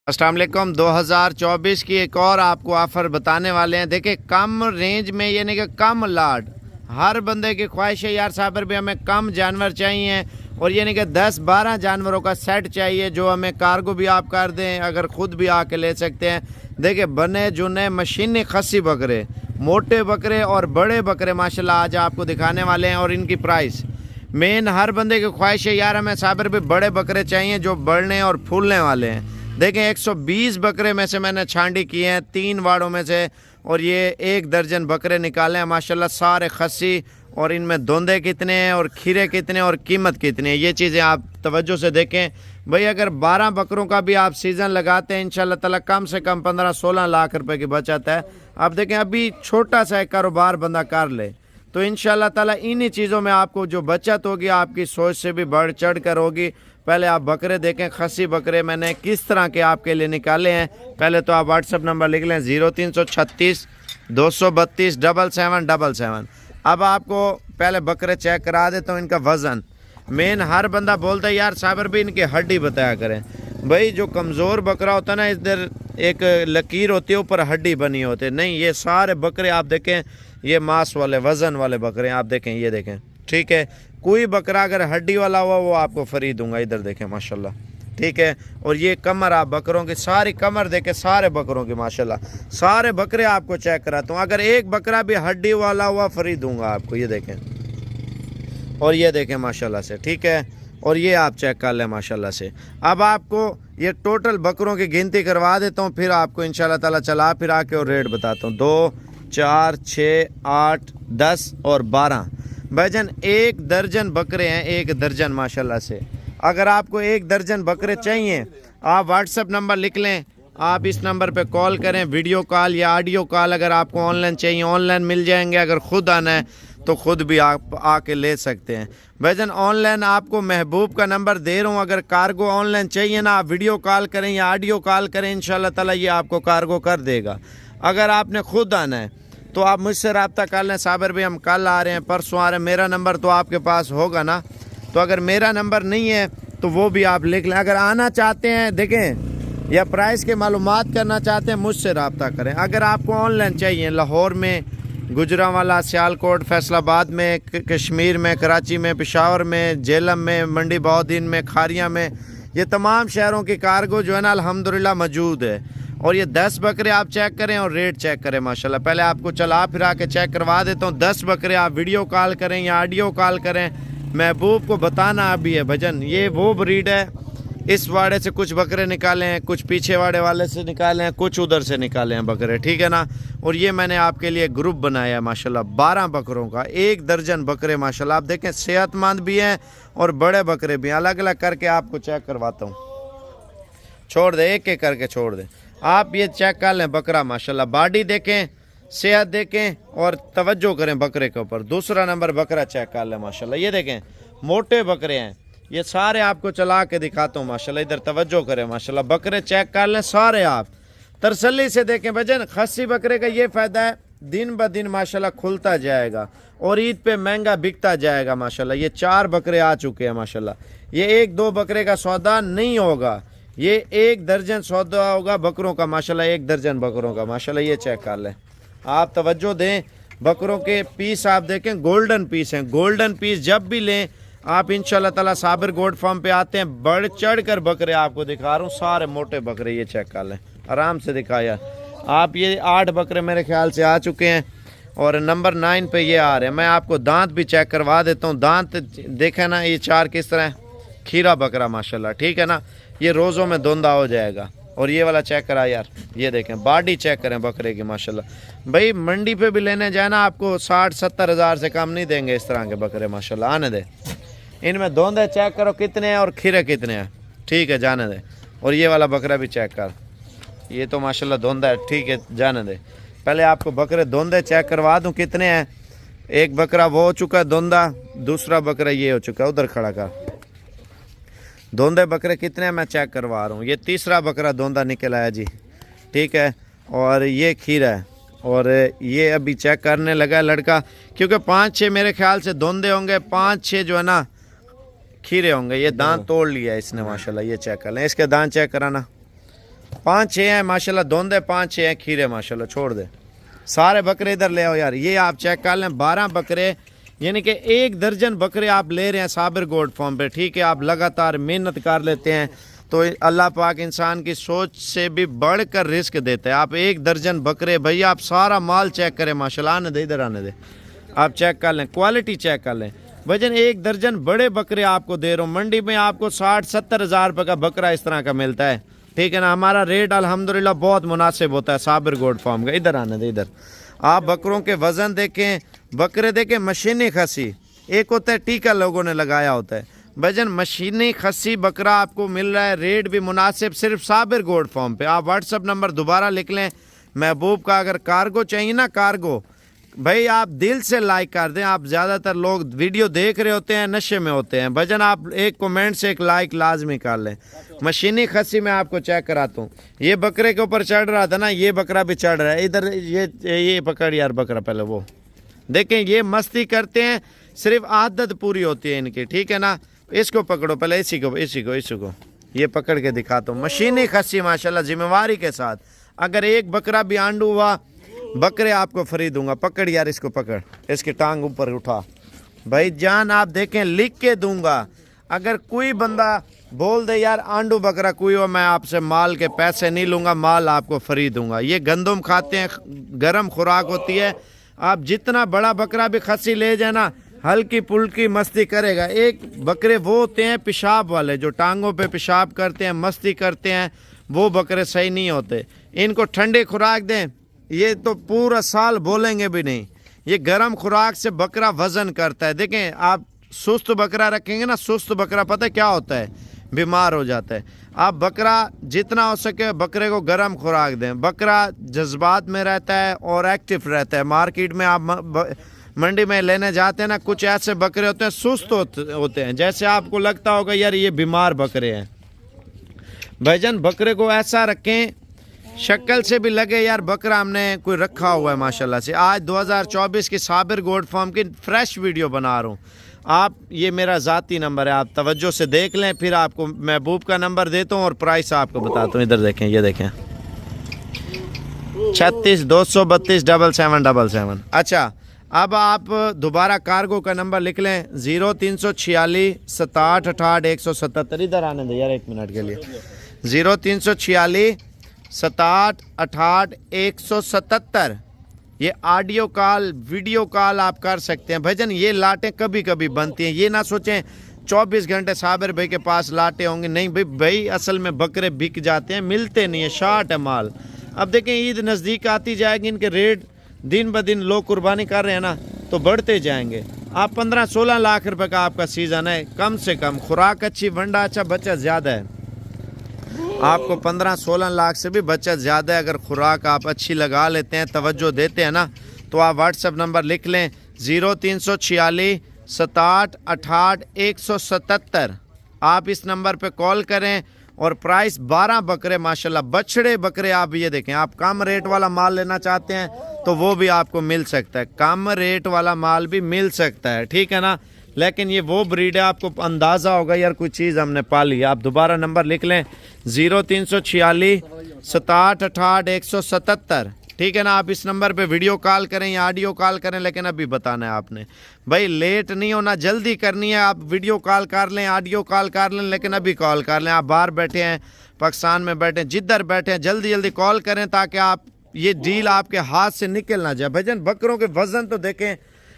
अस्सलाम वालेकुम। 2024 की एक और आपको ऑफ़र बताने वाले हैं। देखिए कम रेंज में यानी कि कम लाट, हर बंदे की ख्वाहिश है यार साबर भी हमें कम जानवर चाहिए और यानी कि 10-12 जानवरों का सेट चाहिए जो हमें कार्गो भी आप कर दें, अगर ख़ुद भी आके ले सकते हैं। देखिए बने जुने मशीनी खस्सी बकरे, मोटे बकरे और बड़े बकरे माशाल्लाह आज आपको दिखाने वाले हैं। और इनकी प्राइस मेन हर बंदे की ख्वाहिश है यार हमें साबर भी बड़े बकरे चाहिए जो बढ़ने और फूलने वाले हैं। देखें 120 बकरे में से मैंने छांडी किए हैं 3 वाड़ों में से और ये 1 दर्जन बकरे निकाले हैं माशाल्लाह सारे खस्सी। और इनमें धोंदे कितने हैं और खीरे कितने और कीमत कितनी है, ये चीज़ें आप तवज्जो से देखें भाई। अगर 12 बकरों का भी आप सीज़न लगाते हैं इंशाल्लाह ताला कम से कम 15-16 लाख रुपए की बचत है। अब देखें अभी छोटा सा एक कारोबार बंदा कर ले तो इंशाल्लाह ताला इन्हीं चीज़ों में आपको जो बचत होगी आपकी सोच से भी बढ़ चढ़ कर होगी। पहले आप बकरे देखें, खस्सी बकरे मैंने किस तरह के आपके लिए निकाले हैं। पहले तो आप व्हाट्सअप नंबर लिख लें 0336 232 7777। अब आपको पहले बकरे चेक करा देता हूँ। इनका वज़न मेन हर बंदा बोलता है यार साबर भी इनकी हड्डी बताया करें। भाई जो कमज़ोर बकरा होता है ना इधर एक लकीर होती है ऊपर हड्डी बनी होती है, नहीं ये सारे बकरे आप देखें ये मांस वाले वज़न वाले बकरे आप देखें, ये देखें ठीक है। कोई बकरा अगर हड्डी वाला हुआ वो आपको फ्री दूंगा, इधर देखें माशाल्लाह ठीक है। और ये कमर आप बकरों की सारी कमर देखें, सारे बकरों की माशाल्लाह सारे बकरे आपको चेक कराता हूँ। अगर एक बकरा भी हड्डी वाला हुआ फ्री दूंगा आपको, ये देखें और ये देखें माशाल्लाह से ठीक है। और ये आप चेक कर लें माशाल्लाह से। अब आपको ये टोटल बकरों की गिनती करवा देता हूँ फिर आपको इंशाल्लाह ताला चला फिर आके और रेट बताता हूँ। 2 4 6 8 10 और 12 भाईजान 1 दर्जन बकरे हैं, 1 दर्जन माशाल्लाह से। अगर आपको 1 दर्जन बकरे चाहिए आप व्हाट्सअप नंबर लिख लें, आप इस नंबर पे कॉल करें, वीडियो कॉल या ऑडियो कॉल। अगर आपको ऑनलाइन चाहिए ऑनलाइन मिल जाएंगे, अगर ख़ुद आना है तो ख़ुद भी आप आके ले सकते हैं। भाईजान ऑनलाइन आपको महबूब का नंबर दे रहा हूँ, अगर कार्गो ऑनलाइन चाहिए ना आप वीडियो कॉल करें या ऑडियो कॉल करें इंशाल्लाह ताला ये आपको कार्गो कर देगा। अगर आपने ख़ुद आना है तो आप मुझसे रब्ता कर लें, साबर भी हम कल आ रहे हैं परसों आ रहे हैं, मेरा नंबर तो आपके पास होगा ना। तो अगर मेरा नंबर नहीं है तो वो भी आप लिख लें। अगर आना चाहते हैं देखें या प्राइस के मालूमात करना चाहते हैं मुझसे रब्ता करें। अगर आपको ऑनलाइन चाहिए लाहौर में, गुजरांवाला, सियालकोट, फैसलाबाद में, कश्मीर में, कराची में, पेशावर में, जेलम में, मंडी बहाउद्दीन में, खारिया में, ये तमाम शहरों की कार्गो जो है ना अल्हम्दुलिल्लाह मौजूद है। और ये 10 बकरे आप चेक करें और रेट चेक करें माशाल्लाह। पहले आपको चला फिरा के चेक करवा देता हूँ। 10 बकरे आप वीडियो कॉल करें या ऑडियो कॉल करें, महबूब को बताना अभी है भजन ये वो ब्रीड है। इस वाड़े से कुछ बकरे निकाले हैं, कुछ पीछे वाड़े वाले से निकाले हैं, कुछ उधर से निकाले हैं बकरे, ठीक है ना। और ये मैंने आपके लिए ग्रुप बनाया है माशाल्लाह 12 बकरों का, 1 दर्जन बकरे माशाल्लाह। आप देखें सेहतमंद भी हैं और बड़े बकरे भी हैं। अलग अलग करके आपको चेक करवाता हूँ, छोड़ दे एक एक करके छोड़ दे। आप ये चेक कर लें बकरा माशाल्लाह, बॉडी देखें, सेहत देखें और तवज्जो करें बकरे के ऊपर। दूसरा नंबर बकरा चेक कर लें माशाल्लाह, ये देखें मोटे बकरे हैं, ये सारे आपको चला के दिखाता हूँ माशाल्लाह। इधर तवज्जो करें माशाल्लाह, बकरे चेक कर लें सारे आप तरसली से देखें। भजन खस्सी बकरे का ये फ़ायदा है दिन ब दिन माशाल्लाह खुलता जाएगा और ईद पे महंगा बिकता जाएगा माशाल्लाह। ये 4 बकरे आ चुके हैं माशाल्लाह। ये 1-2 बकरे का सौदा नहीं होगा, ये 1 दर्जन सौदा होगा बकरों का माशाल्लाह, 1 दर्जन बकरों का माशाल्लाह। ये चेक कर लें आप, तवज्जो दें बकरों के पीस आप देखें, गोल्डन पीस हैं। गोल्डन पीस जब भी लें आप इंशाल्लाह ताला साबिर गोट फार्म पे आते हैं, बढ़ चढ़ कर बकरे आपको दिखा रहा हूँ, सारे मोटे बकरे। ये चेक कर लें आराम से दिखाया आप। ये 8 बकरे मेरे ख्याल से आ चुके हैं और नंबर 9 पे ये आ रहे हैं। मैं आपको दांत भी चेक करवा देता हूँ। दांत देखें ना ये 4 किस तरह है, खीरा बकरा माशाल्लाह, ठीक है ना। ये रोज़ों में धुंधा हो जाएगा। और ये वाला चेक करा यार, ये देखें बॉडी चेक करें बकरे की माशाल्लाह। भाई मंडी पे भी लेने जाए ना आपको 60-70 हज़ार से कम नहीं देंगे इस तरह के बकरे माशाल्लाह। आने दे, इनमें धोंदे चेक करो कितने हैं और खीरे कितने हैं, ठीक है जाने दे। और ये वाला बकरा भी चेक कर, ये तो माशाल्लाह धोंदा है, ठीक है जाने दे। पहले आपको बकरे धोंदे चेक करवा दूँ कितने हैं। एक बकरा वो हो चुका है धोंदा, दूसरा बकरा ये हो चुका है, उधर खड़ा कर। धोंदे बकरे कितने हैं मैं चेक करवा रहा हूँ। ये तीसरा बकरा धोंदा निकल आया जी, ठीक है। और ये खीरा है और ये अभी चेक करने लगा है लड़का, क्योंकि 5-6 मेरे ख्याल से धोंदे होंगे, 5-6 जो है ना खीरे होंगे। ये दांत तोड़ लिया है इसने माशाल्लाह, ये चेक कर लें। इसके दांत चेक कराना 5-6 हैं माशाल्लाह, धोंदे 5-6 हैं, खीरे माशाल्लाह, छोड़ दे। सारे बकरे इधर ले आओ यार, ये आप चेक कर लें, 12 बकरे, यानी कि 1 दर्जन बकरे आप ले रहे हैं साबिर गोट फार्म पे। ठीक है, आप लगातार मेहनत कर लेते हैं तो अल्लाह पाक इंसान की सोच से भी बढ़कर रिस्क देता है। आप 1 दर्जन बकरे, भैया आप सारा माल चेक करें माशाल्लाह, आने दे, इधर आने दे, आप चेक कर लें, क्वालिटी चेक कर लें। वजन 1 दर्जन बड़े बकरे आपको दे रहा हूँ, मंडी में आपको 60-70 हज़ार रुपये का बकरा इस तरह का मिलता है। ठीक है ना, हमारा रेट अल्हम्दुलिल्लाह बहुत मुनासिब होता है साबिर गोट फार्म का। इधर आने दे, इधर आप बकरों के वज़न देखें, बकरे देखें, मशीनी खसी, एक होता है टीका लोगों ने लगाया होता है, वजन मशीनी खसी बकरा आपको मिल रहा है, रेट भी मुनासिब, सिर्फ साबिर गोट फार्म पे। आप व्हाट्सअप नंबर दोबारा लिख लें महबूब का। अगर कार्गो चाहिए ना, कार्गो, भाई आप दिल से लाइक कर दें। आप ज़्यादातर लोग वीडियो देख रहे होते हैं, नशे में होते हैं, भजन आप एक कमेंट से एक लाइक लाजमी कर लें। मशीनी खसी में आपको चेक कराता हूँ, ये बकरे के ऊपर चढ़ रहा था ना, ये बकरा भी चढ़ रहा है। इधर ये पकड़ यार बकरा, पहले वो देखें, ये मस्ती करते हैं, सिर्फ आदत पूरी होती है इनकी। ठीक है ना, इसको पकड़ो पहले, इसी को ये पकड़ के दिखाता हूँ। मशीनी खसी माशाल्लाह जिम्मेवारी के साथ। अगर एक बकरा भी आंडू हुआ, बकरे आपको फ्री दूंगा। पकड़ यार, इसको पकड़, इसकी टांग ऊपर उठा भाई जान, आप देखें, लिख के दूंगा। अगर कोई बंदा बोल दे यार आंडू बकरा कोई हो, मैं आपसे माल के पैसे नहीं लूँगा, माल आपको फ्री दूंगा। ये गंदम खाते हैं, गर्म खुराक होती है। आप जितना बड़ा बकरा भी खसी ले जाए ना, हल्की पुल्की मस्ती करेगा। एक बकरे वो होते हैं पेशाब वाले, जो टांगों पे पेशाब करते हैं, मस्ती करते हैं, वो बकरे सही नहीं होते। इनको ठंडे खुराक दें, ये तो पूरा साल बोलेंगे भी नहीं। ये गर्म खुराक से बकरा वज़न करता है। देखें, आप सुस्त बकरा रखेंगे ना, सुस्त बकरा पता है क्या होता है, बीमार हो जाता है। आप बकरा जितना हो सके बकरे को गर्म खुराक दें। बकरा जज्बात में रहता है और एक्टिव रहता है। मार्केट में आप मंडी में लेने जाते हैं ना, कुछ ऐसे बकरे होते हैं सुस्त होते हैं, जैसे आपको लगता होगा यार ये बीमार बकरे हैं। भाईजान बकरे को ऐसा रखें, शक्ल से भी लगे यार बकरा हमने कोई रखा हुआ है माशाल्लाह से। आज 2024 की साबिर गोट फार्म की फ्रेश वीडियो बना रहा हूँ। आप, ये मेरा ज़ाती नंबर है, आप तवज्जो से देख लें, फिर आपको महबूब का नंबर देता हूँ और प्राइस आपको बताता हूँ। इधर देखें, ये देखें, 36 232 7777। अच्छा, अब आप दोबारा कार्गो का नंबर लिख लें, 0346 67 68 177। इधर आने दे यार 1 मिनट के लिए, 0346 67 68 177। ये ऑडियो कॉल, वीडियो कॉल आप कर सकते हैं। भजन ये लाटें कभी कभी बनती हैं, ये ना सोचें 24 घंटे साबिर भाई के पास लाटे होंगे, नहीं भाई असल में बकरे बिक जाते हैं, मिलते नहीं है, शार्ट है माल। अब देखें ईद नज़दीक आती जाएगी, इनके रेट दिन ब दिन लोग कुर्बानी कर रहे हैं ना, तो बढ़ते जाएंगे। आप 15-16 लाख रुपए का आपका सीज़न है, कम से कम खुराक अच्छी, वंडा अच्छा, बचत ज़्यादा है। आपको 15-16 लाख से भी बचत ज़्यादा है अगर खुराक आप अच्छी लगा लेते हैं, तवज्जो देते हैं ना। तो आप व्हाट्सएप नंबर लिख लें, 0346 67 68 177। आप इस नंबर पे कॉल करें और प्राइस 12 बकरे माशाल्लाह, बछड़े बकरे। आप ये देखें, आप कम रेट वाला माल लेना चाहते हैं तो वो भी आपको मिल सकता है, कम रेट वाला माल भी मिल सकता है। ठीक है ना, लेकिन ये वो ब्रीड है, आपको अंदाज़ा होगा यार कोई चीज़ हमने पाली। आप दोबारा नंबर लिख लें, 0346 67 68 177। ठीक है ना, आप इस नंबर पे वीडियो कॉल करें या ऑडियो कॉल करें, लेकिन अभी बताना है आपने, भाई लेट नहीं होना, जल्दी करनी है। आप वीडियो कॉल कर लें, ऑडियो कॉल कर लें, लेकिन अभी कॉल कर लें। आप बाहर बैठे हैं, पाकिस्तान में बैठे हैं, जिधर बैठे हैं, जल्दी जल्दी कॉल करें ताकि आप ये डील आपके हाथ से निकल ना जाए। भजन बकरों के वज़न तो देखें,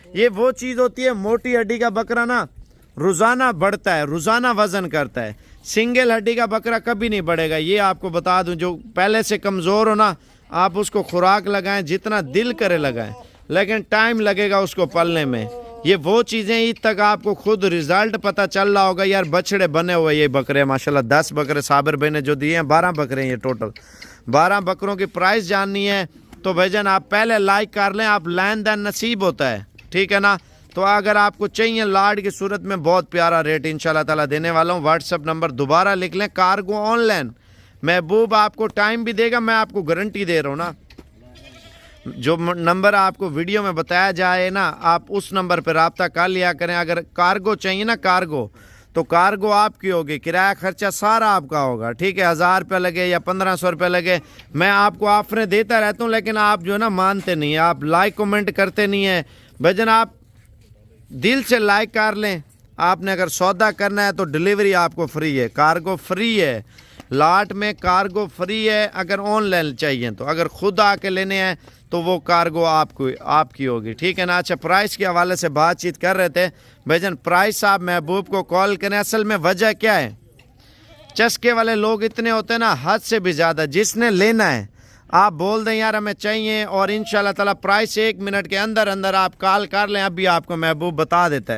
ये वो चीज़ होती है, मोटी हड्डी का बकरा ना रोज़ाना बढ़ता है, रोज़ाना वज़न करता है। सिंगल हड्डी का बकरा कभी नहीं बढ़ेगा, ये आपको बता दूं। जो पहले से कमज़ोर हो ना, आप उसको खुराक लगाएं, जितना दिल करे लगाएं, लेकिन टाइम लगेगा उसको पलने में। ये वो चीज़ें ईद तक आपको खुद रिज़ल्ट पता चल रहा होगा यार। बछड़े बने हुए ये बकरे माशाल्लाह, 10 बकरे साबिर भाई ने जो दिए हैं, 12 बकरे हैं ये टोटल। 12 बकरों की प्राइस जाननी है तो भाईजान आप पहले लाइक कर लें, आप लेन देन नसीब होता है। ठीक है ना, तो अगर आपको चाहिए लाड की सूरत में बहुत प्यारा रेट इंशाल्लाह ताला देने वाला हूँ। व्हाट्सअप नंबर दोबारा लिख लें, कार्गो ऑनलाइन, महबूब आपको टाइम भी देगा, मैं आपको गारंटी दे रहा हूँ ना। जो नंबर आपको वीडियो में बताया जाए ना, आप उस नंबर पर रब्ता कर लिया करें। अगर कार्गो चाहिए ना, कार्गो, तो कार्गो आपकी होगी, किराया खर्चा सारा आपका होगा, ठीक है। 1000 रुपये लगे या 1500 रुपये लगे, मैं आपको ऑफरें देता रहता हूँ, लेकिन आप जो है ना मानते नहीं हैं, आप लाइक कमेंट करते नहीं हैं। भाईजान आप दिल से लाइक कर लें। आपने अगर सौदा करना है तो डिलीवरी आपको फ्री है, कार्गो फ्री है, लाट में कार्गो फ्री है। अगर ऑनलाइन चाहिए तो, अगर खुद आके लेने हैं तो वो कार्गो आपकी होगी, ठीक है ना। अच्छा, प्राइस के हवाले से बातचीत कर रहे थे भाईजान। प्राइस आप महबूब को कॉल करें। असल में वजह क्या है, चस्के वाले लोग इतने होते हैं ना, हद से भी ज़्यादा। जिसने लेना है आप बोल दें यार हमें चाहिए, और इंशाल्लाह ताला प्राइस 1 मिनट के अंदर अंदर आप कॉल कर लें, अभी आपको महबूब बता देता है।